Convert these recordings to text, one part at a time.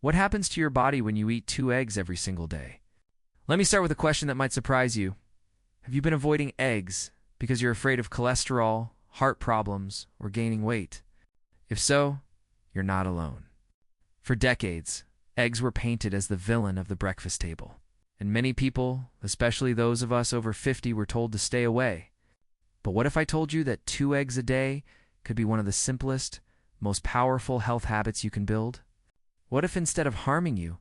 What happens to your body when you eat 2 eggs every single day? Let me start with a question that might surprise you. Have you been avoiding eggs because you're afraid of cholesterol, heart problems, or gaining weight? If so, you're not alone. For decades, eggs were painted as the villain of the breakfast table, and many people, especially those of us over 50, were told to stay away. But what if I told you that 2 eggs a day could be one of the simplest, most powerful health habits you can build? What if instead of harming you,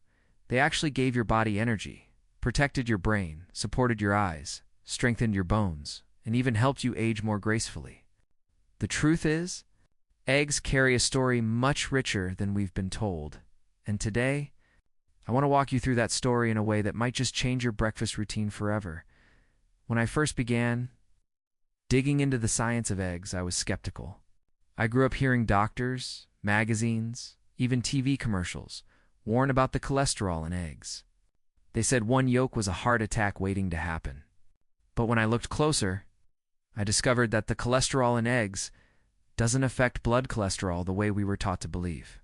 they actually gave your body energy, protected your brain, supported your eyes, strengthened your bones, and even helped you age more gracefully? The truth is, eggs carry a story much richer than we've been told. And today, I want to walk you through that story in a way that might just change your breakfast routine forever. When I first began digging into the science of eggs, I was skeptical. I grew up hearing doctors, magazines, even TV commercials warn about the cholesterol in eggs. They said one yolk was a heart attack waiting to happen. But when I looked closer, I discovered that the cholesterol in eggs doesn't affect blood cholesterol the way we were taught to believe.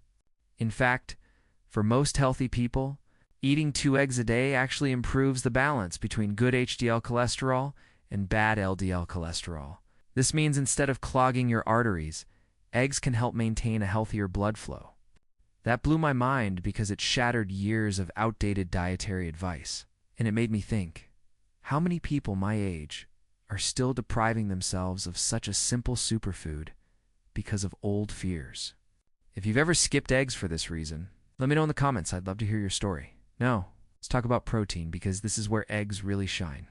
In fact, for most healthy people, eating 2 eggs a day actually improves the balance between good HDL cholesterol and bad LDL cholesterol. This means instead of clogging your arteries, eggs can help maintain a healthier blood flow. That blew my mind because it shattered years of outdated dietary advice. And it made me think, how many people my age are still depriving themselves of such a simple superfood because of old fears? If you've ever skipped eggs for this reason, let me know in the comments. I'd love to hear your story. Now, let's talk about protein, because this is where eggs really shine.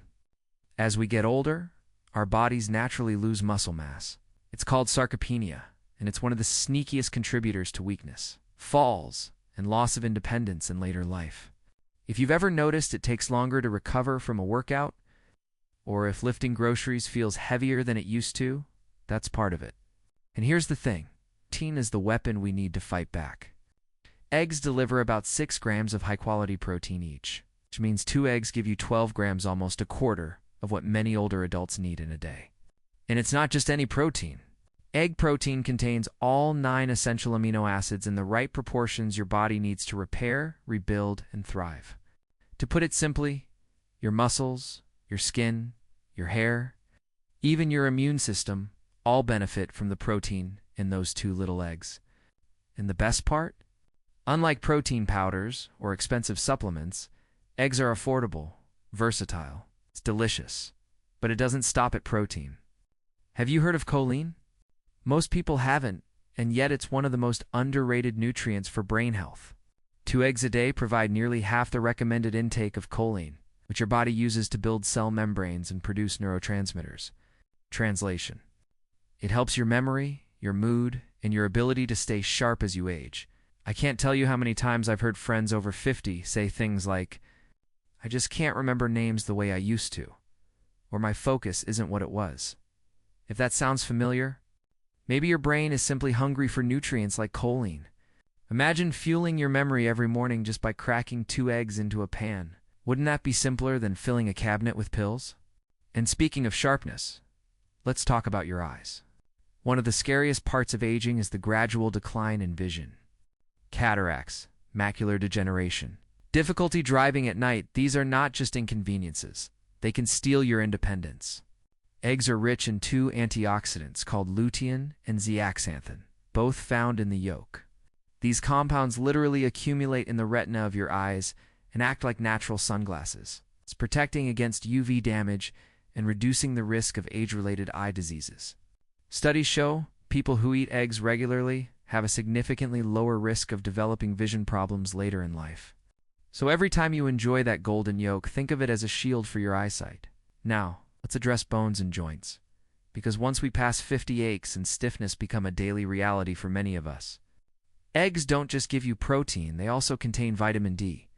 As we get older, our bodies naturally lose muscle mass. It's called sarcopenia, and it's one of the sneakiest contributors to weakness, falls, and loss of independence in later life. If you've ever noticed it takes longer to recover from a workout, or if lifting groceries feels heavier than it used to, that's part of it. And here's the thing. Protein is the weapon we need to fight back. Eggs deliver about 6 grams of high-quality protein each, which means 2 eggs give you 12 grams, almost a quarter of what many older adults need in a day. And it's not just any protein. Egg protein contains all 9 essential amino acids in the right proportions your body needs to repair, rebuild, and thrive. To put it simply, your muscles, your skin, your hair, even your immune system all benefit from the protein in those 2 little eggs. And the best part? Unlike protein powders or expensive supplements, eggs are affordable, versatile. It's delicious, but it doesn't stop at protein. Have you heard of choline? Most people haven't, and yet it's one of the most underrated nutrients for brain health. 2 eggs a day provide nearly half the recommended intake of choline, which your body uses to build cell membranes and produce neurotransmitters. Translation: it helps your memory, your mood, and your ability to stay sharp as you age. I can't tell you how many times I've heard friends over 50 say things like, "I just can't remember names the way I used to," or "my focus isn't what it was." If that sounds familiar, maybe your brain is simply hungry for nutrients like choline. Imagine fueling your memory every morning just by cracking 2 eggs into a pan. Wouldn't that be simpler than filling a cabinet with pills? And speaking of sharpness, let's talk about your eyes. One of the scariest parts of aging is the gradual decline in vision. Cataracts, macular degeneration, difficulty driving at night, these are not just inconveniences. They can steal your independence. Eggs are rich in 2 antioxidants called lutein and zeaxanthin, both found in the yolk. These compounds literally accumulate in the retina of your eyes and act like natural sunglasses. It's protecting against UV damage and reducing the risk of age-related eye diseases. Studies show people who eat eggs regularly have a significantly lower risk of developing vision problems later in life. So every time you enjoy that golden yolk, think of it as a shield for your eyesight. Now, let's address bones and joints, because once we pass 50, aches and stiffness become a daily reality for many of us. Eggs don't just give you protein, they also contain vitamin D,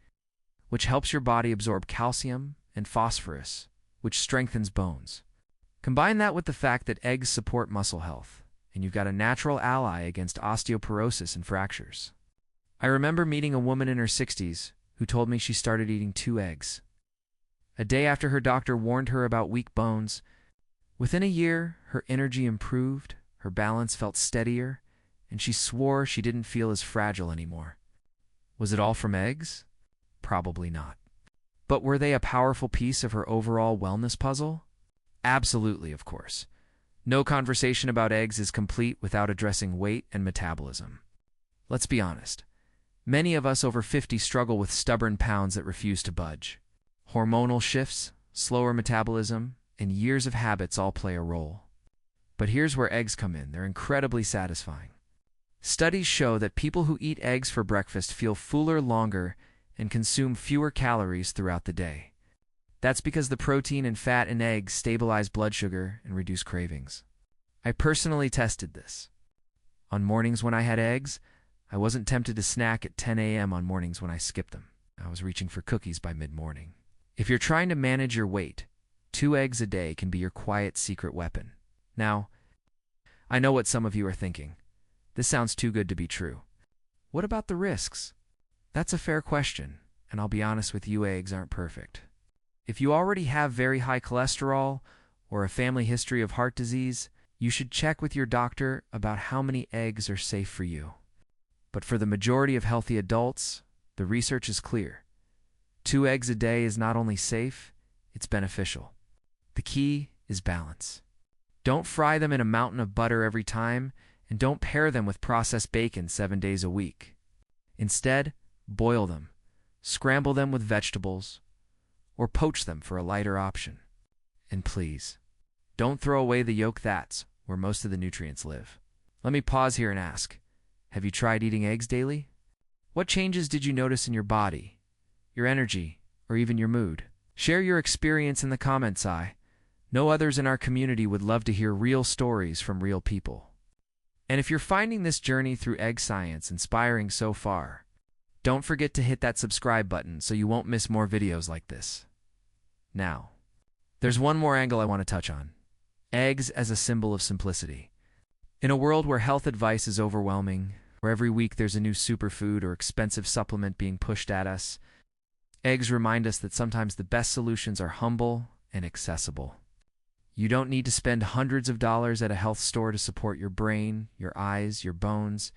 which helps your body absorb calcium, and phosphorus, which strengthens bones. Combine that with the fact that eggs support muscle health, and you've got a natural ally against osteoporosis and fractures. I remember meeting a woman in her 60s who told me she started eating 2 eggs a day after her doctor warned her about weak bones. Within a year, her energy improved, her balance felt steadier, and she swore she didn't feel as fragile anymore. Was it all from eggs? Probably not. But were they a powerful piece of her overall wellness puzzle? Absolutely, of course. No conversation about eggs is complete without addressing weight and metabolism. Let's be honest. Many of us over 50 struggle with stubborn pounds that refuse to budge. Hormonal shifts, slower metabolism, and years of habits all play a role. But here's where eggs come in. They're incredibly satisfying. Studies show that people who eat eggs for breakfast feel fuller longer and consume fewer calories throughout the day. That's because the protein and fat in eggs stabilize blood sugar and reduce cravings. I personally tested this. On mornings when I had eggs, I wasn't tempted to snack at 10 a.m. on mornings when I skipped them. I was reaching for cookies by mid-morning. If you're trying to manage your weight, 2 eggs a day can be your quiet secret weapon. Now, I know what some of you are thinking. This sounds too good to be true. What about the risks? That's a fair question, and I'll be honest with you, eggs aren't perfect. If you already have very high cholesterol or a family history of heart disease, you should check with your doctor about how many eggs are safe for you. But for the majority of healthy adults, the research is clear. 2 eggs a day is not only safe, it's beneficial. The key is balance. Don't fry them in a mountain of butter every time, and don't pair them with processed bacon 7 days a week. Instead, boil them, scramble them with vegetables, or poach them for a lighter option. And please, don't throw away the yolk. That's where most of the nutrients live. Let me pause here and ask, have you tried eating eggs daily? What changes did you notice in your body, your energy, or even your mood? Share your experience in the comments. I know others in our community would love to hear real stories from real people. And if you're finding this journey through egg science inspiring so far, don't forget to hit that subscribe button so you won't miss more videos like this. Now, there's one more angle I want to touch on. Eggs as a symbol of simplicity. In a world where health advice is overwhelming, where every week there's a new superfood or expensive supplement being pushed at us, eggs remind us that sometimes the best solutions are humble and accessible. You don't need to spend hundreds of dollars at a health store to support your brain, your eyes, your bones,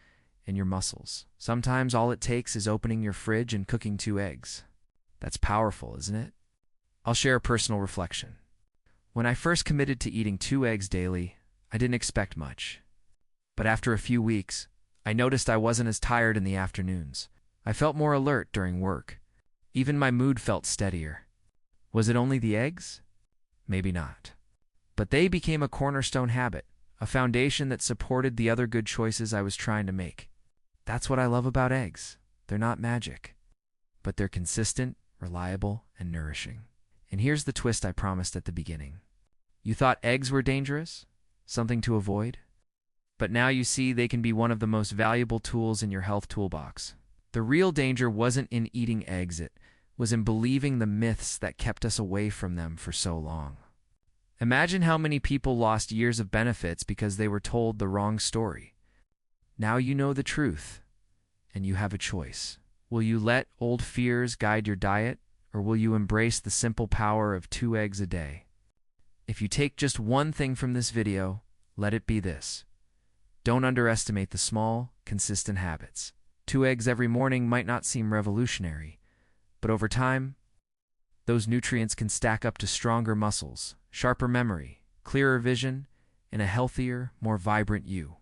and your muscles. Sometimes all it takes is opening your fridge and cooking 2 eggs. That's powerful, isn't it? I'll share a personal reflection. When I first committed to eating 2 eggs daily, I didn't expect much. But after a few weeks, I noticed I wasn't as tired in the afternoons. I felt more alert during work. Even my mood felt steadier. Was it only the eggs? Maybe not. But they became a cornerstone habit, a foundation that supported the other good choices I was trying to make. That's what I love about eggs. They're not magic, but they're consistent, reliable, and nourishing. And here's the twist I promised at the beginning. You thought eggs were dangerous? Something to avoid? But now you see they can be one of the most valuable tools in your health toolbox. The real danger wasn't in eating eggs, it was in believing the myths that kept us away from them for so long. Imagine how many people lost years of benefits because they were told the wrong story. Now you know the truth, and you have a choice. Will you let old fears guide your diet, or will you embrace the simple power of 2 eggs a day? If you take just one thing from this video, let it be this. Don't underestimate the small, consistent habits. 2 eggs every morning might not seem revolutionary, but over time, those nutrients can stack up to stronger muscles, sharper memory, clearer vision, and a healthier, more vibrant you.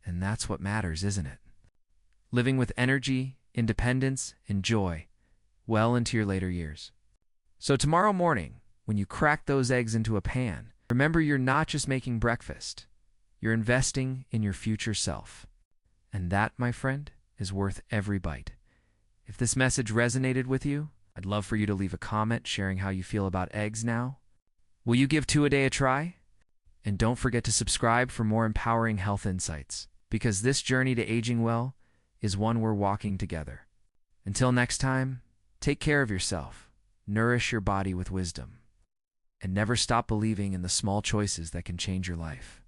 And that's what matters, isn't it? Living with energy, independence, and joy well into your later years. So tomorrow morning, when you crack those eggs into a pan, remember you're not just making breakfast. You're investing in your future self. And that, my friend, is worth every bite. If this message resonated with you, I'd love for you to leave a comment sharing how you feel about eggs now. Will you give 2 a day a try? And don't forget to subscribe for more empowering health insights, because this journey to aging well is one we're walking together. Until next time, take care of yourself, nourish your body with wisdom, and never stop believing in the small choices that can change your life.